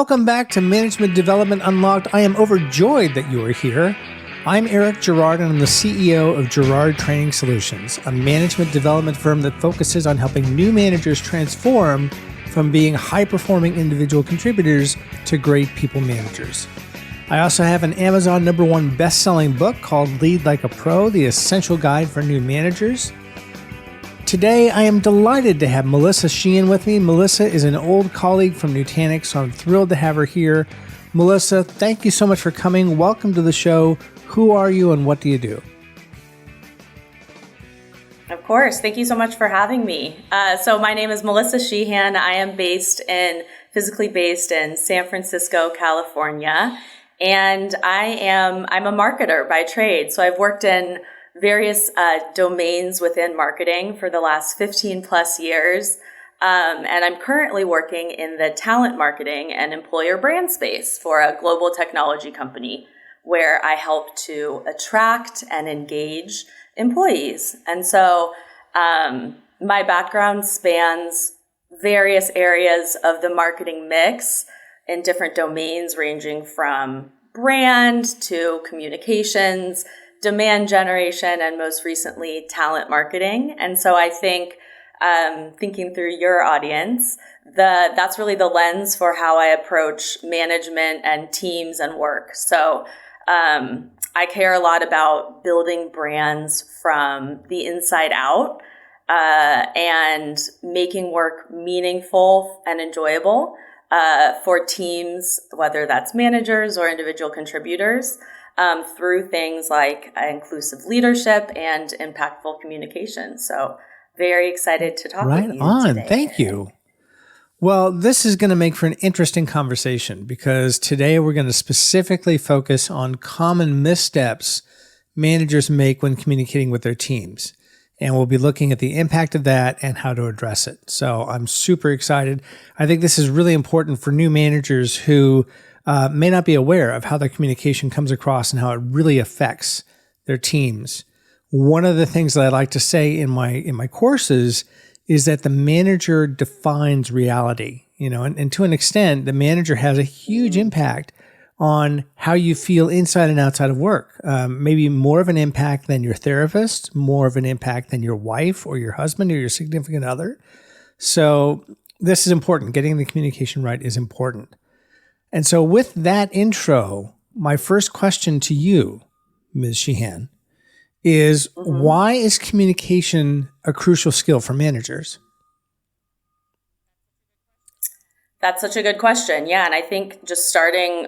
Welcome back to Management Development Unlocked. I am overjoyed that you are here. I'm Eric Gerard, and I'm the CEO of Gerard Training Solutions, a management development firm that focuses on helping new managers transform from being high-performing individual contributors to great people managers. I also have an Amazon #1 best-selling book called Lead Like a Pro, the essential guide for new managers. Today, I am delighted to have Melissa Sheehan with me. Melissa is an old colleague from Nutanix, so I'm thrilled to have her here. Melissa, thank you so much for coming. Welcome to the show. Who are you and what do you do? Of course. Thank you so much for having me. So my name is Melissa Sheehan. I am physically based in San Francisco, California. And I'm a marketer by trade. So I've worked in various domains within marketing for the last 15 plus years. And I'm currently working in the talent marketing and employer brand space for a global technology company where I help to attract and engage employees. And so my background spans various areas of the marketing mix in different domains, ranging from brand to communications, demand generation, and most recently, talent marketing. And so I think, thinking through your audience, that's really the lens for how I approach management and teams and work. So I care a lot about building brands from the inside out and making work meaningful and enjoyable for teams, whether that's managers or individual contributors. Through things like inclusive leadership and impactful communication. So very excited to talk with you today. Right on. Thank you. Well, this is going to make for an interesting conversation because today we're going to specifically focus on common missteps managers make when communicating with their teams. And we'll be looking at the impact of that and how to address it. So I'm super excited. I think this is really important for new managers who may not be aware of how their communication comes across and how it really affects their teams. One of the things that I like to say in my courses is that the manager defines reality, and to an extent, the manager has a huge impact on how you feel inside and outside of work. Maybe more of an impact than your therapist, more of an impact than your wife or your husband or your significant other. So this is important. Getting the communication right is important. And so with that intro, my first question to you, Ms. Sheehan, is why is communication a crucial skill for managers? That's such a good question. Yeah. And I think just starting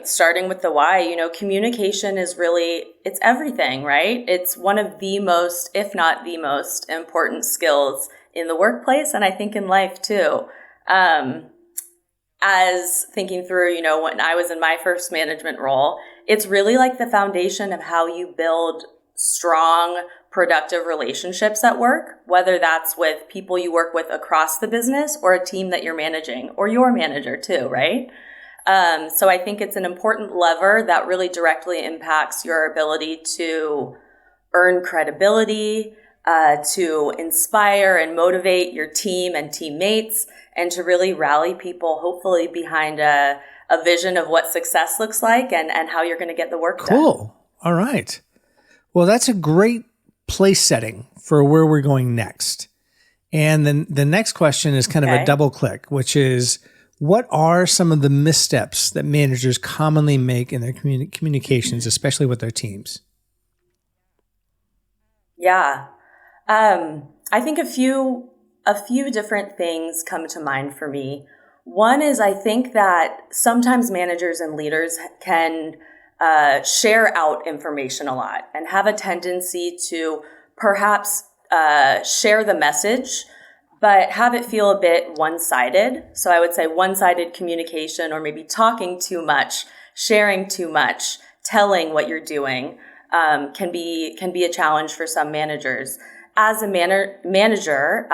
with the why, communication is it's everything, right? It's one of the most, if not the most important skills in the workplace. And I think in life too. As thinking through, when I was in my first management role, it's really like the foundation of how you build strong, productive relationships at work, whether that's with people you work with across the business or a team that you're managing or your manager too, right? So I think it's an important lever that really directly impacts your ability to earn credibility, to inspire and motivate your team and teammates, and to really rally people, hopefully, behind a vision of what success looks like and how you're going to get the work done. Cool. All right. Well, that's a great place setting for where we're going next. And then the next question is kind of a double click, which is, what are some of the missteps that managers commonly make in their communications, especially with their teams? Yeah. I think a few different things come to mind for me. One is I think that sometimes managers and leaders can share out information a lot and have a tendency to perhaps share the message, but have it feel a bit one-sided. So I would say one-sided communication, or maybe talking too much, sharing too much, telling what you're doing can be a challenge for some managers. As a manager,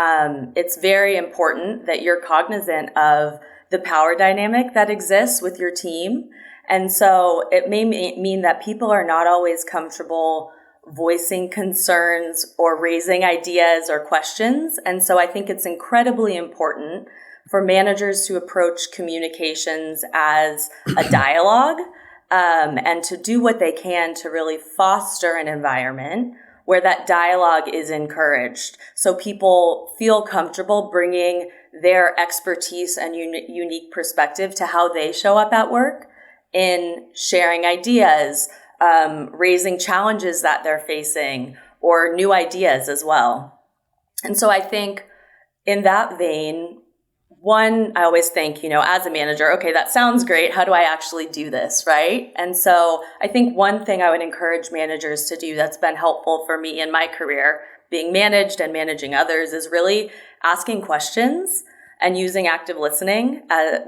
it's very important that you're cognizant of the power dynamic that exists with your team. And so it may mean that people are not always comfortable voicing concerns or raising ideas or questions. And so I think it's incredibly important for managers to approach communications as a dialogue, and to do what they can to really foster an environment where that dialogue is encouraged. So people feel comfortable bringing their expertise and unique perspective to how they show up at work in sharing ideas, raising challenges that they're facing, or new ideas as well. And so I think in that vein, one, I always think, as a manager, okay, that sounds great. How do I actually do this, right? And so I think one thing I would encourage managers to do that's been helpful for me in my career, being managed and managing others, is really asking questions and using active listening.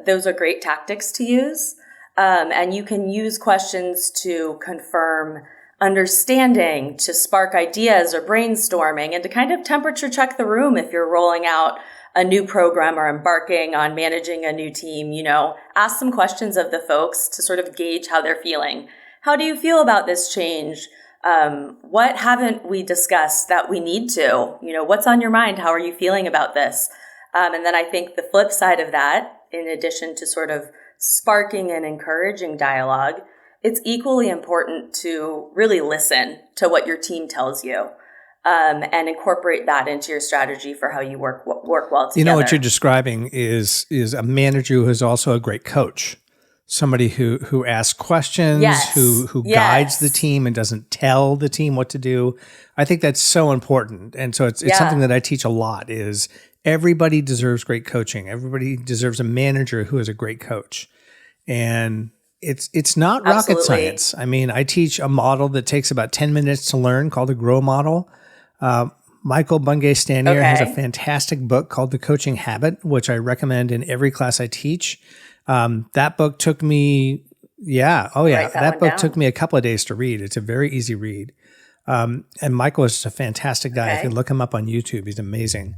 Those are great tactics to use. And you can use questions to confirm understanding, to spark ideas or brainstorming, and to kind of temperature check the room if you're rolling out a new program or embarking on managing a new team. Ask some questions of the folks to sort of gauge how they're feeling. How do you feel about this change? What haven't we discussed that we need to? What's on your mind? How are you feeling about this? And then I think the flip side of that, in addition to sort of sparking and encouraging dialogue, it's equally important to really listen to what your team tells you. And incorporate that into your strategy for how you work well together. What you're describing is a manager who is also a great coach, somebody who asks questions, yes. who yes. guides the team and doesn't tell the team what to do. I think that's so important, and so it's something that I teach a lot. Is everybody deserves great coaching. Everybody deserves a manager who is a great coach, and it's not Absolutely. rocket science. I mean, I teach a model that takes about 10 minutes to learn called the GROW model. Michael Bungay-Stanier has a fantastic book called The Coaching Habit, which I recommend in every class I teach. That book took me, that book took me a couple of days to read. It's a very easy read. And Michael is just a fantastic guy. If you look him up on YouTube, he's amazing.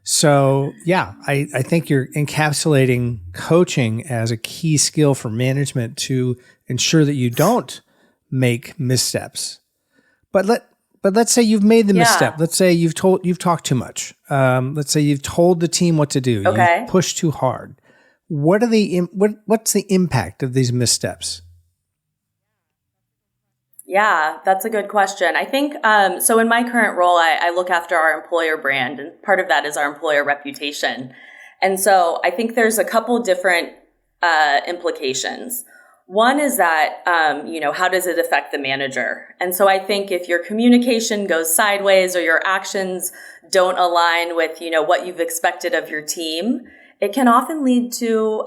So I think you're encapsulating coaching as a key skill for management to ensure that you don't make missteps. But let's say you've made the misstep. Let's say you've talked too much. Let's say you've told the team what to do. Okay. You've pushed too hard. What's the impact of these missteps? Yeah, that's a good question. I think, so in my current role, I look after our employer brand, and part of that is our employer reputation. And so I think there's a couple different implications. One is that, how does it affect the manager? And so I think if your communication goes sideways or your actions don't align with, what you've expected of your team, it can often lead to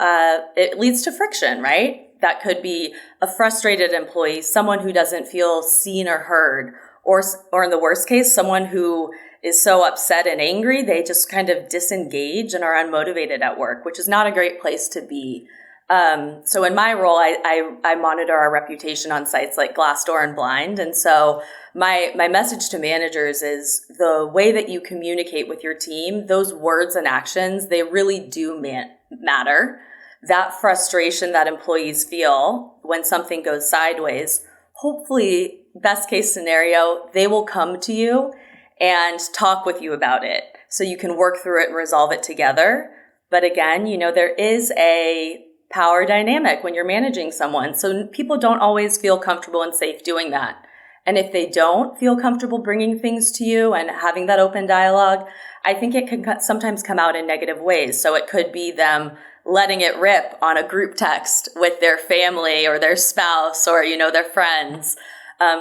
friction, right? That could be a frustrated employee, someone who doesn't feel seen or heard, or in the worst case, someone who is so upset and angry, they just kind of disengage and are unmotivated at work, which is not a great place to be. So in my role, I monitor our reputation on sites like Glassdoor and Blind. And so my message to managers is the way that you communicate with your team, those words and actions, they really do matter. That frustration that employees feel when something goes sideways, hopefully, best case scenario, they will come to you and talk with you about it so you can work through it and resolve it together. But again, there is a power dynamic when you're managing someone. So people don't always feel comfortable and safe doing that. And if they don't feel comfortable bringing things to you and having that open dialogue, I think it can sometimes come out in negative ways. So it could be them letting it rip on a group text with their family or their spouse or, their friends,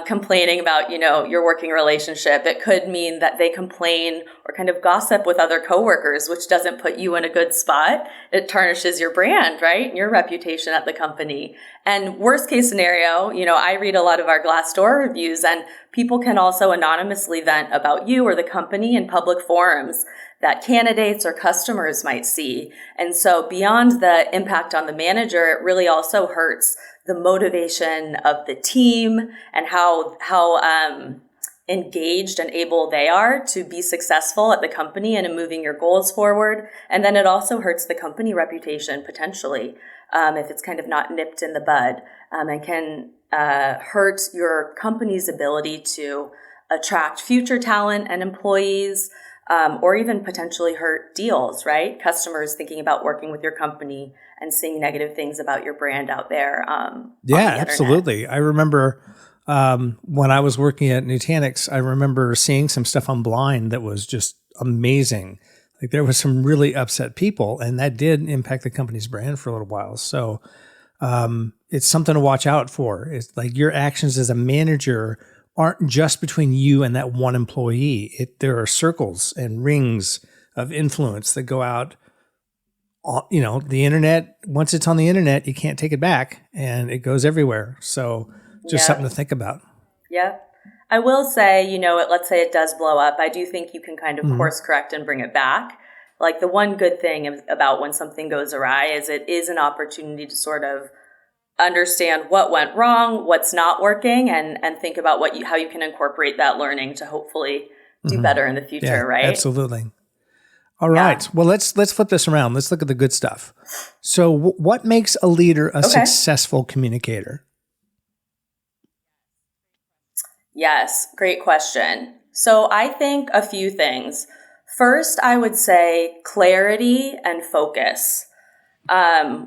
complaining about, your working relationship. It could mean that they complain or kind of gossip with other coworkers, which doesn't put you in a good spot. It tarnishes your brand, right? And your reputation at the company. And worst case scenario, I read a lot of our Glassdoor reviews, and people can also anonymously vent about you or the company in public forums that candidates or customers might see. And so beyond the impact on the manager, it really also hurts the motivation of the team and how engaged and able they are to be successful at the company and in moving your goals forward. And then it also hurts the company reputation potentially, if it's kind of not nipped in the bud, and can hurt your company's ability to attract future talent and employees, or even potentially hurt deals, right? Customers thinking about working with your company and seeing negative things about your brand out there on the Yeah, internet. absolutely. I remember when I was working at Nutanix, I remember seeing some stuff on Blind that was just amazing. Like there was some really upset people, and that did impact the company's brand for a little while. So it's something to watch out for. It's like your actions as a manager aren't just between you and that one employee. There are circles and rings of influence that go out. The internet, once it's on the internet, you can't take it back, and it goes everywhere. So just something to think about. Yeah. I will say, let's say it does blow up. I do think you can kind of course correct and bring it back. Like the one good thing about when something goes awry is it is an opportunity to sort of understand what went wrong, what's not working, and think about how you can incorporate that learning to hopefully do better in the future, right? Absolutely. All right. Well, let's flip this around. Let's look at the good stuff. So what makes a leader a successful communicator? Yes, great question. So I think a few things. First, I would say clarity and focus.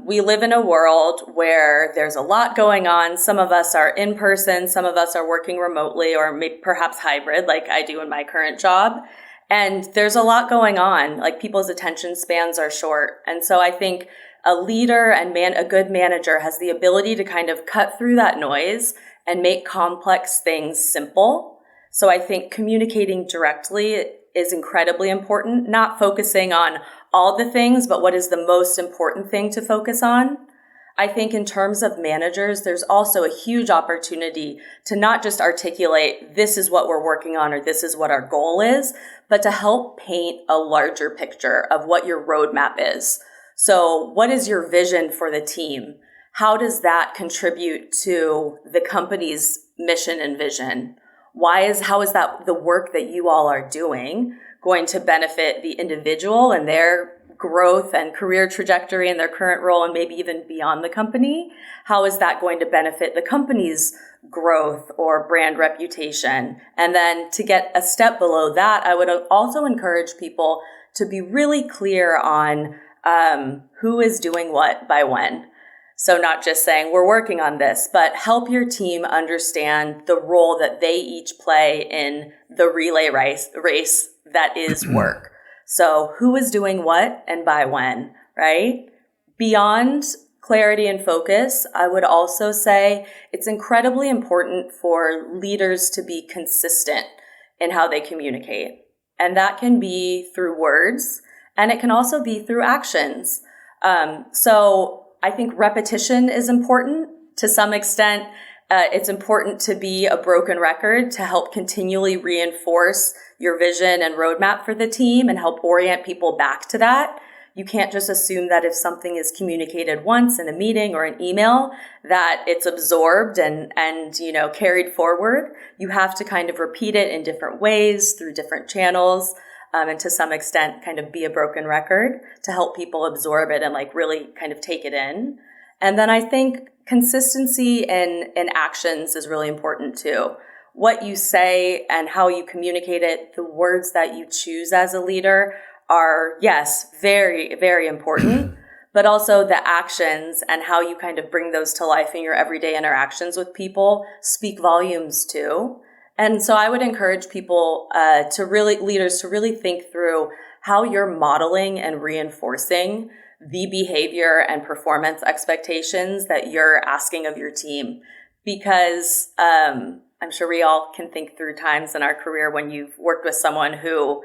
We live in a world where there's a lot going on. Some of us are in person, some of us are working remotely, or maybe perhaps hybrid like I do in my current job. And there's a lot going on, like people's attention spans are short. And so I think a leader and a good manager has the ability to kind of cut through that noise and make complex things simple. So I think communicating directly is incredibly important, not focusing on all the things, but what is the most important thing to focus on. I think in terms of managers, there's also a huge opportunity to not just articulate, this is what we're working on, or this is what our goal is, but to help paint a larger picture of what your roadmap is. So what is your vision for the team? How does that contribute to the company's mission and vision? How is that the work that you all are doing going to benefit the individual and their growth and career trajectory in their current role and maybe even beyond the company? How is that going to benefit the company's growth or brand reputation? And then to get a step below that, I would also encourage people to be really clear on who is doing what by when. So not just saying we're working on this, but help your team understand the role that they each play in the relay race that is work. So who is doing what and by when, right? Beyond clarity and focus, I would also say it's incredibly important for leaders to be consistent in how they communicate. And that can be through words, and it can also be through actions. So I think repetition is important to some extent. It's important to be a broken record to help continually reinforce your vision and roadmap for the team and help orient people back to that. You can't just assume that if something is communicated once in a meeting or an email that it's absorbed and carried forward. You have to kind of repeat it in different ways through different channels. And to some extent kind of be a broken record to help people absorb it and like really kind of take it in. And then I think consistency in actions is really important too. What you say and how you communicate it, the words that you choose as a leader are, yes, very, very important, but also the actions and how you kind of bring those to life in your everyday interactions with people speak volumes too. And so I would encourage people leaders to really think through how you're modeling and reinforcing the behavior and performance expectations that you're asking of your team. Because I'm sure we all can think through times in our career when you've worked with someone who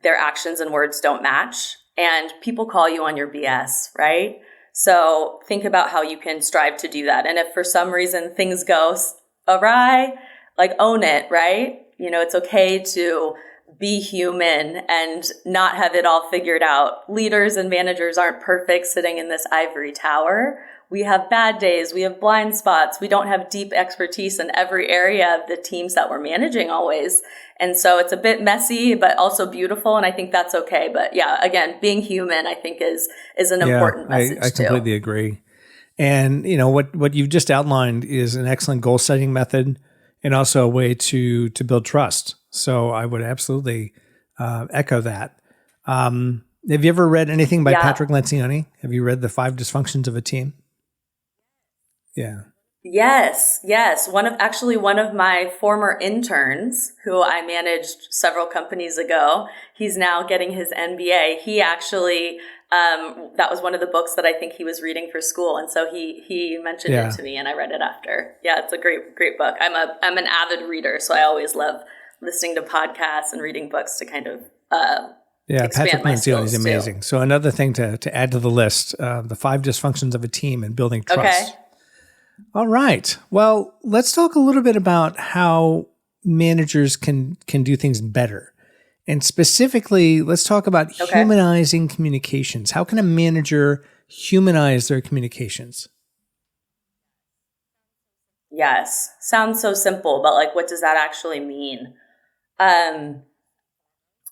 their actions and words don't match, and people call you on your BS, right? So think about how you can strive to do that. And if for some reason things go awry, like own it, right? It's okay to be human and not have it all figured out. Leaders and managers aren't perfect sitting in this ivory tower. We have bad days. We have blind spots. We don't have deep expertise in every area of the teams that we're managing always. And so it's a bit messy, but also beautiful. And I think that's okay. But yeah, again, being human, I think is an important message I completely agree. And what you've just outlined is an excellent goal setting method and also a way to build trust. So I would absolutely echo that. Have you ever read anything by Yeah. Patrick Lencioni? Have you read The Five Dysfunctions of a Team? Yeah. Yes, yes. One of my former interns who I managed several companies ago, he's now getting his MBA. He actually, that was one of the books that I think he was reading for school. And so he mentioned it to me and I read it after. Yeah, it's a great book. I'm an avid reader, so I always love listening to podcasts and reading books to kind of, Patrick Lencioni is amazing. Too. So another thing to add to the list, The Five Dysfunctions of a Team and Building Trust. Okay. All right. Well, let's talk a little bit about how managers can do things better. And specifically, let's talk about humanizing communications. How can a manager humanize their communications? Yes. Sounds so simple, but like, what does that actually mean?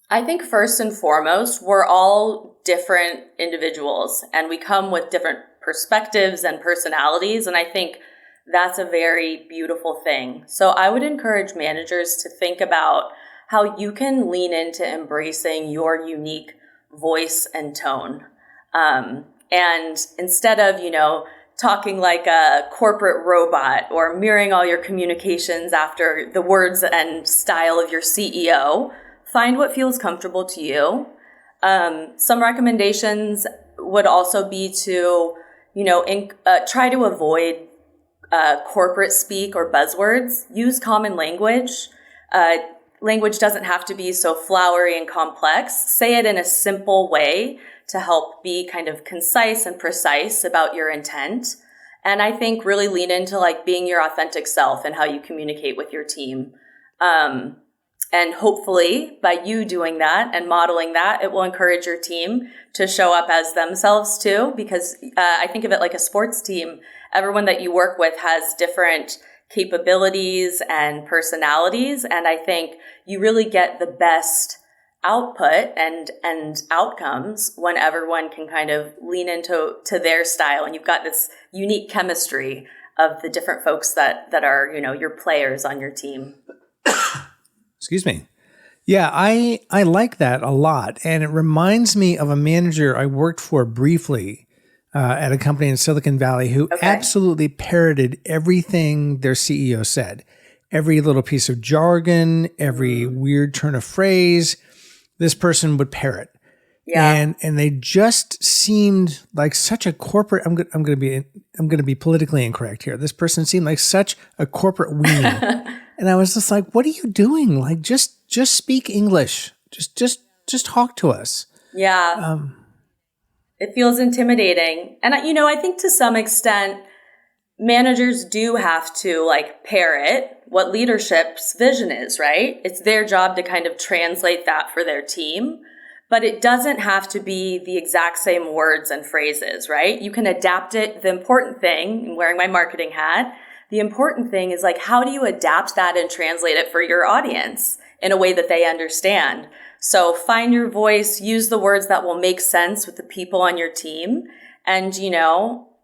I think first and foremost, we're all different individuals and we come with different perspectives and personalities. And I think that's a very beautiful thing. So I would encourage managers to think about how you can lean into embracing your unique voice and tone. And instead of, talking like a corporate robot or mirroring all your communications after the words and style of your CEO, find what feels comfortable to you. Some recommendations would also be to, try to avoid corporate speak or buzzwords. Use common language. Language doesn't have to be so flowery and complex. Say it in a simple way to help be kind of concise and precise about your intent. And I think really lean into like being your authentic self and how you communicate with your team. And hopefully by you doing that and modeling that, it will encourage your team to show up as themselves too. Because I think of it like a sports team. Everyone that you work with has different capabilities and personalities. And I think you really get the best output and outcomes when everyone can kind of lean into their style. And you've got this unique chemistry of the different folks that are, your players on your team. Excuse me. Yeah, I like that a lot. And it reminds me of a manager I worked for briefly at a company in Silicon Valley who absolutely parroted everything their CEO said. Every little piece of jargon, every weird turn of phrase, this person would parrot. Yeah. And they just seemed like such a corporate, I'm going to be politically incorrect here. This person seemed like such a corporate weenie. And I was just like, what are you doing? Like, just speak English. Just talk to us. Yeah. It feels intimidating. And, I think to some extent, managers do have to like parrot what leadership's vision is, right? It's their job to kind of translate that for their team. But it doesn't have to be the exact same words and phrases, right? You can adapt it. The important thing, I'm wearing my marketing hat, the important thing is like, how do you adapt that and translate it for your audience in a way that they understand? So find your voice, use the words that will make sense with the people on your team. And,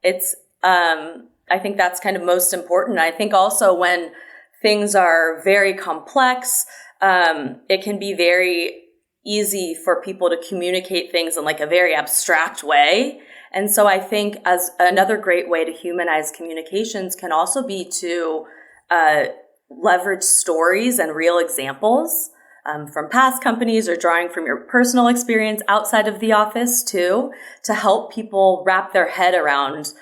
it's, I think that's kind of most important. I think also when things are very complex, it can be very easy for people to communicate things in like a very abstract way. And so I think as another great way to humanize communications can also be to leverage stories and real examples from past companies or drawing from your personal experience outside of the office too, to help people wrap their head around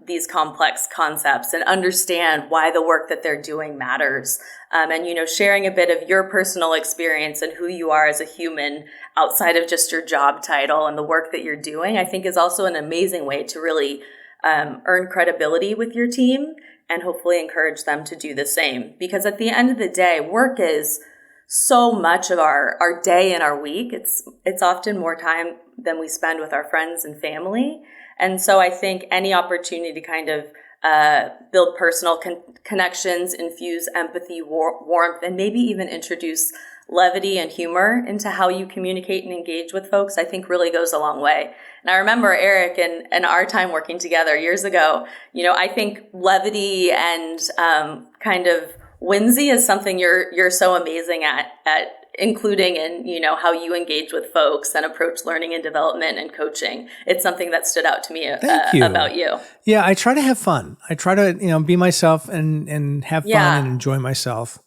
these complex concepts and understand why the work that they're doing matters. And, sharing a bit of your personal experience and who you are as a human outside of just your job title and the work that you're doing, I think is also an amazing way to really earn credibility with your team and hopefully encourage them to do the same. Because at the end of the day, work is so much of our day and our week. It's often more time than we spend with our friends and family. And so I think any opportunity to kind of build personal connections, infuse empathy, warmth, and maybe even introduce levity and humor into how you communicate and engage with folks, I think really goes a long way. And I remember Eric and our time working together years ago, I think levity and kind of whimsy is something you're so amazing at including in, how you engage with folks and approach learning and development and coaching. It's something that stood out to me Thank you. about you. Yeah, I try to have fun. I try to, be myself and have fun and Yeah. enjoy myself.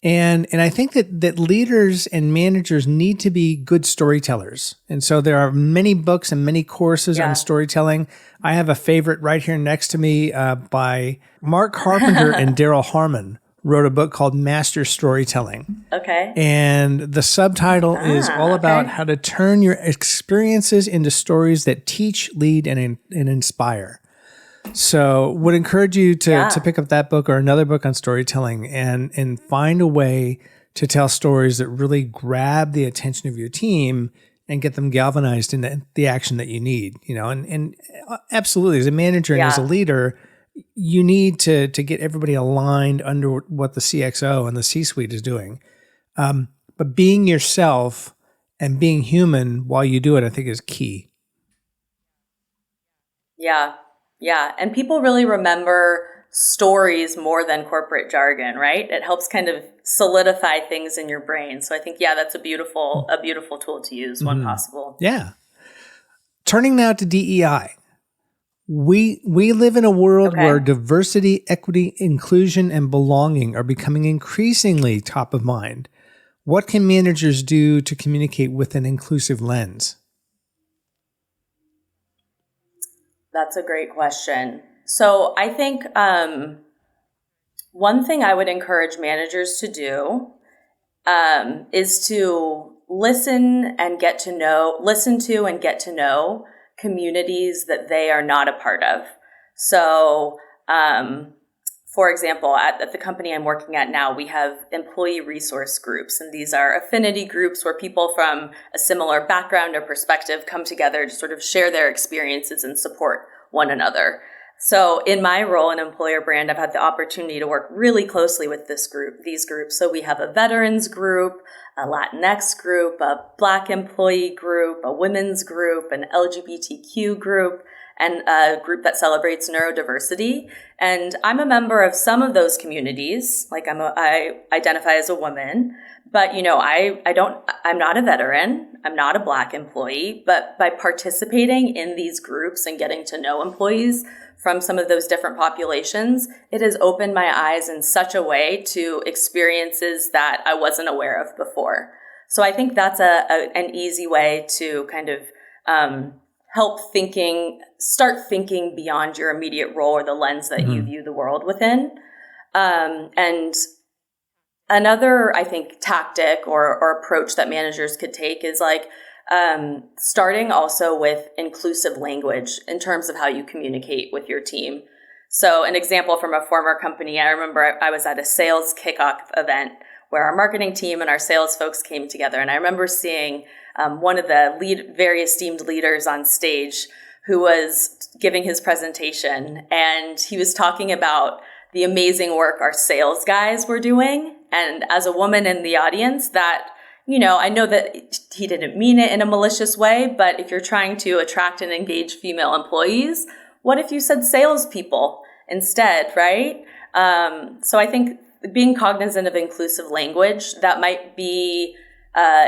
And I think that leaders and managers need to be good storytellers. And so there are many books and many courses on storytelling. I have a favorite right here next to me by Mark Carpenter and Daryl Harmon, wrote a book called Master Storytelling. Okay. And the subtitle is all about how to turn your experiences into stories that teach, lead, and inspire. So would encourage you to pick up that book or another book on storytelling and find a way to tell stories that really grab the attention of your team and get them galvanized in the action that you need, and absolutely as a manager and as a leader, you need to get everybody aligned under what the CXO and the C-suite is doing. But being yourself and being human while you do it, I think is key. Yeah. Yeah. And people really remember stories more than corporate jargon, right? It helps kind of solidify things in your brain. So I think, that's a beautiful tool to use when possible. Yeah. Turning now to DEI. We live in a world where diversity, equity, inclusion, and belonging are becoming increasingly top of mind. What can managers do to communicate with an inclusive lens? That's a great question. So I think one thing I would encourage managers to do is to listen to and get to know communities that they are not a part of. So, for example, at the company I'm working at now, we have employee resource groups, and these are affinity groups where people from a similar background or perspective come together to sort of share their experiences and support one another. So in my role in employer brand, I've had the opportunity to work really closely with these groups. So we have a veterans group, a Latinx group, a Black employee group, a women's group, an LGBTQ group, and a group that celebrates neurodiversity. And I'm a member of some of those communities. Like I identify as a woman, but I'm not a veteran. I'm not a Black employee, but by participating in these groups and getting to know employees from some of those different populations, it has opened my eyes in such a way to experiences that I wasn't aware of before. So I think that's an easy way to kind of start thinking beyond your immediate role or the lens that you view the world within. And another, I think, tactic or approach that managers could take is starting also with inclusive language in terms of how you communicate with your team. So an example from a former company, I remember I was at a sales kickoff event where our marketing team and our sales folks came together. And I remember seeing one of the very esteemed leaders on stage who was giving his presentation. And he was talking about the amazing work our sales guys were doing. And as a woman in the audience, that I know that he didn't mean it in a malicious way, but if you're trying to attract and engage female employees, what if you said salespeople instead, right? So I think being cognizant of inclusive language that might be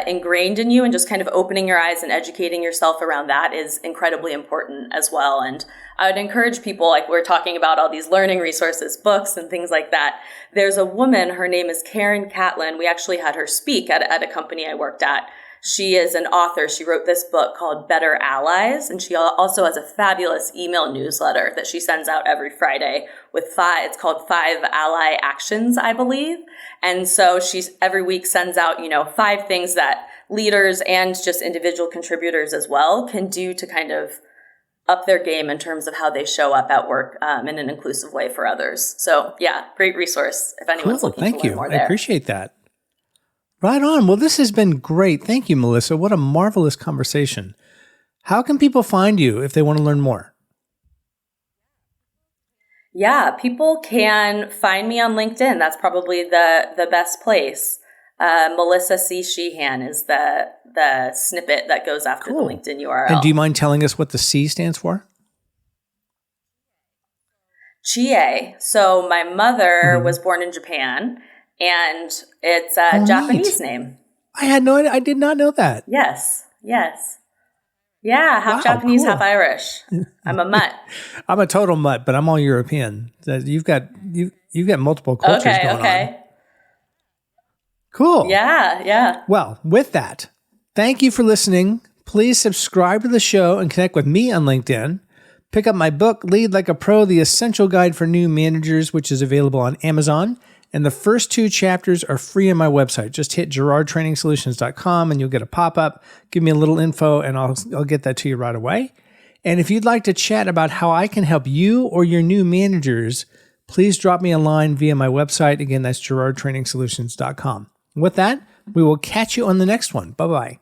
ingrained in you and just kind of opening your eyes and educating yourself around that is incredibly important as well. And I would encourage people, like we're talking about all these learning resources, books and things like that. There's a woman, her name is Karen Catlin. We actually had her speak at a company I worked at. She is an author. She wrote this book called Better Allies, and she also has a fabulous email newsletter that she sends out every Friday with it's called 5 Ally Actions, I believe. And so she every week sends out, 5 things that leaders and just individual contributors as well can do to kind of up their game in terms of how they show up at work in an inclusive way for others. So yeah, great resource if anyone's looking to learn more there. I appreciate that. Right on. Well, this has been great. Thank you, Melissa. What a marvelous conversation. How can people find you if they want to learn more? Yeah, people can find me on LinkedIn. That's probably the best place. Melissa C. Sheehan is the snippet that goes after the LinkedIn URL. And do you mind telling us what the C stands for? Chie. So my mother was born in Japan, and it's a Japanese name. I had no idea. I did not know that. Yes. Yes. Yeah. Half Wow, Japanese, cool. half Irish. I'm a mutt. I'm a total mutt, but I'm all European. You've got multiple cultures Okay. going Okay. on. Cool. Yeah. Yeah. Well, with that, thank you for listening. Please subscribe to the show and connect with me on LinkedIn. Pick up my book, Lead Like a Pro, The Essential Guide for New Managers, which is available on Amazon. And the first 2 chapters are free on my website. Just hit GerardTrainingsolutions.com and you'll get a pop-up. Give me a little info and I'll get that to you right away. And if you'd like to chat about how I can help you or your new managers, please drop me a line via my website. Again, that's GerardTrainingsolutions.com. With that, we will catch you on the next one. Bye-bye.